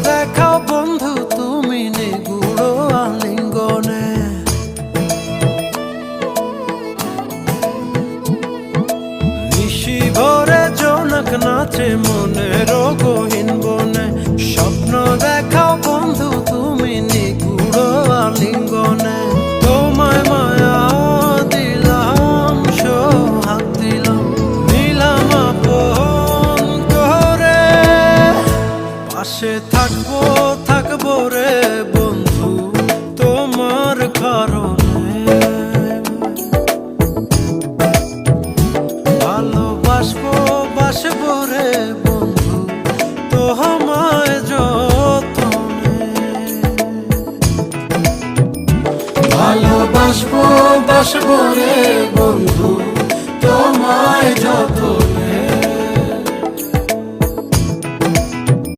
দেখাও বন্ধু তুমি নিগুড় আলিঙ্গনে। নিশি ভরে জোনাক নাচে মনের গহীন বনে। স্বপ্ন দেখাও বন্ধু তুমি নিগুড় আলিঙ্গনে। তোমায় মায়া দিলাম, সোহাগ দিলাম, নিলাম আপন করে। পাশে থাকবো থাকবো রে বন্ধু তোমার কারণে। ভালোবাসবো বাসবো রে বন্ধু তোমায় যতনে। ভালোবাসবো বাসবো রে বন্ধু তোমায় যতনে।